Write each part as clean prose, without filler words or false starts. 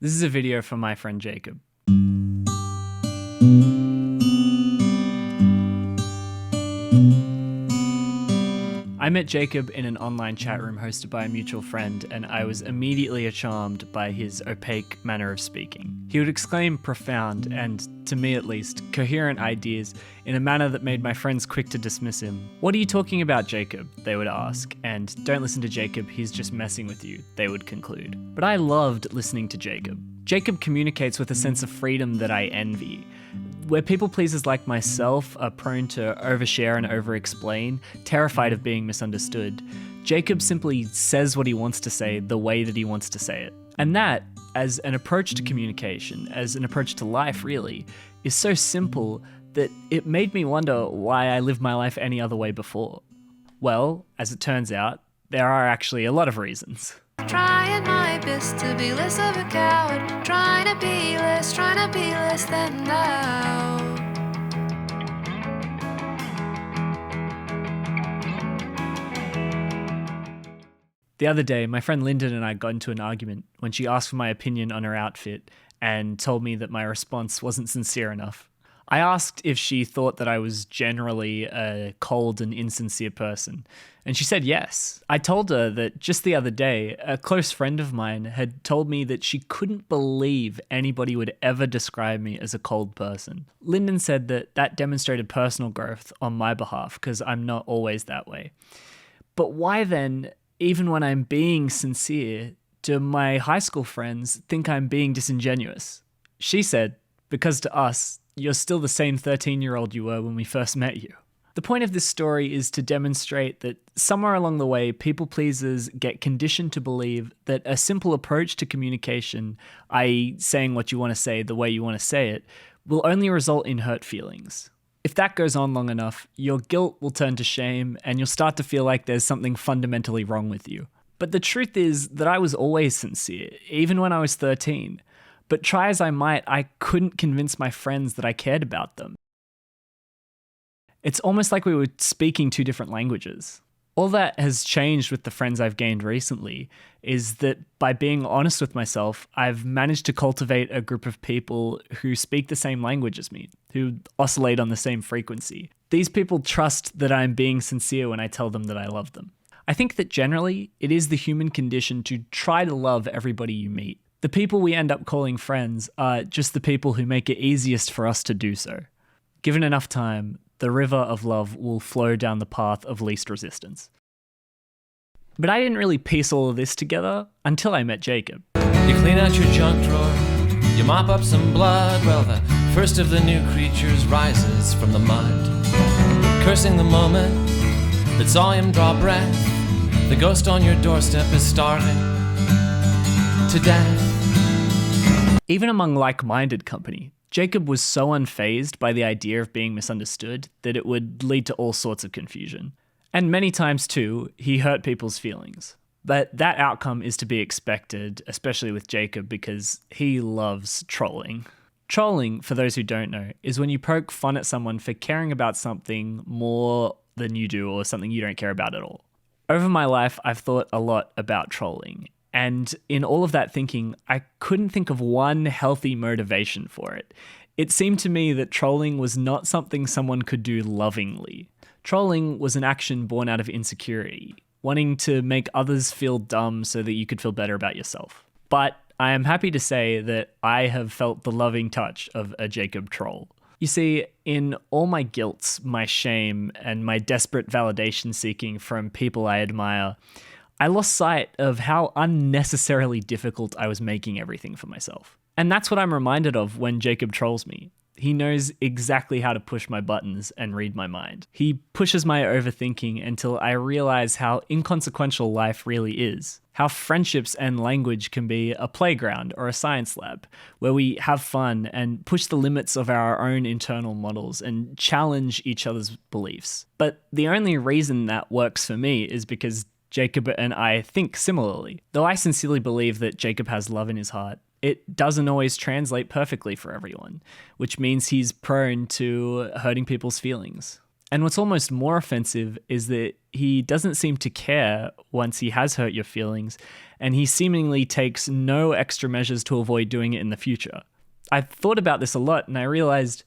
This is a video from my friend Jacob. I met Jacob in an online chat room hosted by a mutual friend, and I was immediately charmed by his opaque manner of speaking. He would exclaim profound, and, to me at least, coherent ideas in a manner that made my friends quick to dismiss him. "What are you talking about, Jacob?" they would ask, and "Don't listen to Jacob, he's just messing with you," they would conclude. But I loved listening to Jacob. Jacob communicates with a sense of freedom that I envy. Where people pleasers like myself are prone to overshare and over-explain, terrified of being misunderstood, Jacob simply says what he wants to say the way that he wants to say it. And that, as an approach to communication, as an approach to life really, is so simple that it made me wonder why I lived my life any other way before. Well, as it turns out, there are actually a lot of reasons. Trying my best to be less of a coward, trying to be less than now. The other day, my friend Lyndon and I got into an argument when she asked for my opinion on her outfit and told me that my response wasn't sincere enough. I asked if she thought that I was generally a cold and insincere person, and she said yes. I told her that just the other day, a close friend of mine had told me that she couldn't believe anybody would ever describe me as a cold person. Lyndon said that that demonstrated personal growth on my behalf, because I'm not always that way. But why then, even when I'm being sincere, do my high school friends think I'm being disingenuous? She said, because to us, you're still the same 13-year-old you were when we first met you. The point of this story is to demonstrate that somewhere along the way, people pleasers get conditioned to believe that a simple approach to communication, i.e. saying what you want to say the way you want to say it, will only result in hurt feelings. If that goes on long enough, your guilt will turn to shame and you'll start to feel like there's something fundamentally wrong with you. But the truth is that I was always sincere, even when I was 13. But try as I might, I couldn't convince my friends that I cared about them. It's almost like we were speaking two different languages. All that has changed with the friends I've gained recently is that by being honest with myself, I've managed to cultivate a group of people who speak the same language as me, who oscillate on the same frequency. These people trust that I'm being sincere when I tell them that I love them. I think that generally, it is the human condition to try to love everybody you meet. The people we end up calling friends are just the people who make it easiest for us to do so. Given enough time, the river of love will flow down the path of least resistance. But I didn't really piece all of this together until I met Jacob. You clean out your junk drawer, you mop up some blood. Well, the first of the new creatures rises from the mud, cursing the moment that saw him draw breath. The ghost on your doorstep is starving to death. Even among like-minded company, Jacob was so unfazed by the idea of being misunderstood that it would lead to all sorts of confusion. And many times too, he hurt people's feelings. But that outcome is to be expected, especially with Jacob, because he loves trolling. Trolling, for those who don't know, is when you poke fun at someone for caring about something more than you do or something you don't care about at all. Over my life, I've thought a lot about trolling. And in all of that thinking, I couldn't think of one healthy motivation for it. It seemed to me that trolling was not something someone could do lovingly. Trolling was an action born out of insecurity, wanting to make others feel dumb so that you could feel better about yourself. But I am happy to say that I have felt the loving touch of a Jacob troll. You see, in all my guilt, my shame, and my desperate validation seeking from people I admire, I lost sight of how unnecessarily difficult I was making everything for myself. And that's what I'm reminded of when Jacob trolls me. He knows exactly how to push my buttons and read my mind. He pushes my overthinking until I realize how inconsequential life really is. How friendships and language can be a playground or a science lab where we have fun and push the limits of our own internal models and challenge each other's beliefs. But the only reason that works for me is because Jacob and I think similarly. Though I sincerely believe that Jacob has love in his heart, it doesn't always translate perfectly for everyone, which means he's prone to hurting people's feelings. And what's almost more offensive is that he doesn't seem to care once he has hurt your feelings, and he seemingly takes no extra measures to avoid doing it in the future. I've thought about this a lot, and I realized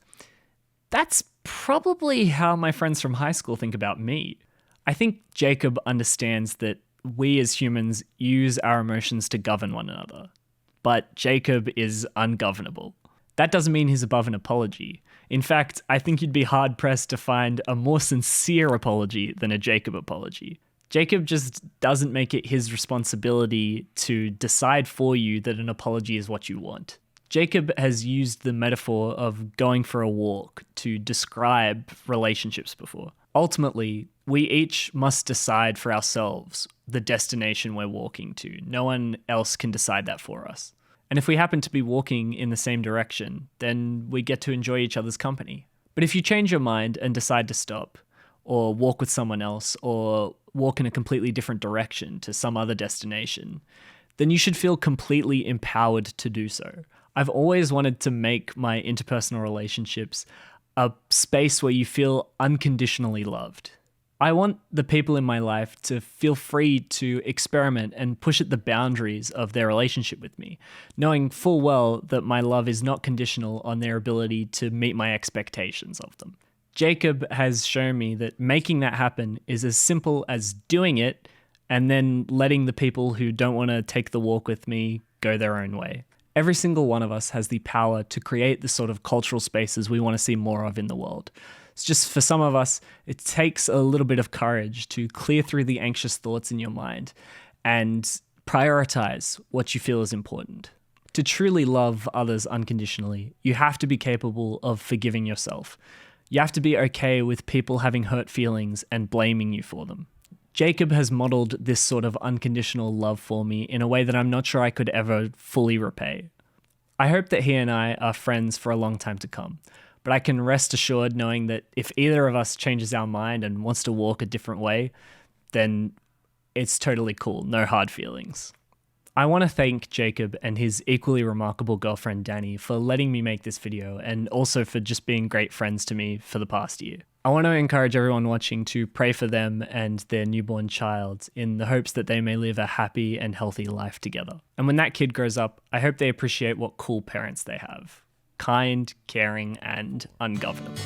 that's probably how my friends from high school think about me. I think Jacob understands that we as humans use our emotions to govern one another, but Jacob is ungovernable. That doesn't mean he's above an apology. In fact, I think you'd be hard-pressed to find a more sincere apology than a Jacob apology. Jacob just doesn't make it his responsibility to decide for you that an apology is what you want. Jacob has used the metaphor of going for a walk to describe relationships before. Ultimately, we each must decide for ourselves the destination we're walking to. No one else can decide that for us. And if we happen to be walking in the same direction, then we get to enjoy each other's company. But if you change your mind and decide to stop, or walk with someone else, or walk in a completely different direction to some other destination, then you should feel completely empowered to do so. I've always wanted to make my interpersonal relationships a space where you feel unconditionally loved. I want the people in my life to feel free to experiment and push at the boundaries of their relationship with me, knowing full well that my love is not conditional on their ability to meet my expectations of them. Jacob has shown me that making that happen is as simple as doing it and then letting the people who don't want to take the walk with me go their own way. Every single one of us has the power to create the sort of cultural spaces we want to see more of in the world. It's just for some of us, it takes a little bit of courage to clear through the anxious thoughts in your mind and prioritize what you feel is important. To truly love others unconditionally, you have to be capable of forgiving yourself. You have to be okay with people having hurt feelings and blaming you for them. Jacob has modeled this sort of unconditional love for me in a way that I'm not sure I could ever fully repay. I hope that he and I are friends for a long time to come. But I can rest assured knowing that if either of us changes our mind and wants to walk a different way, then it's totally cool, no hard feelings. I want to thank Jacob and his equally remarkable girlfriend Danny for letting me make this video and also for just being great friends to me for the past year. I want to encourage everyone watching to pray for them and their newborn child in the hopes that they may live a happy and healthy life together. And when that kid grows up, I hope they appreciate what cool parents they have. Kind, caring, and ungovernable.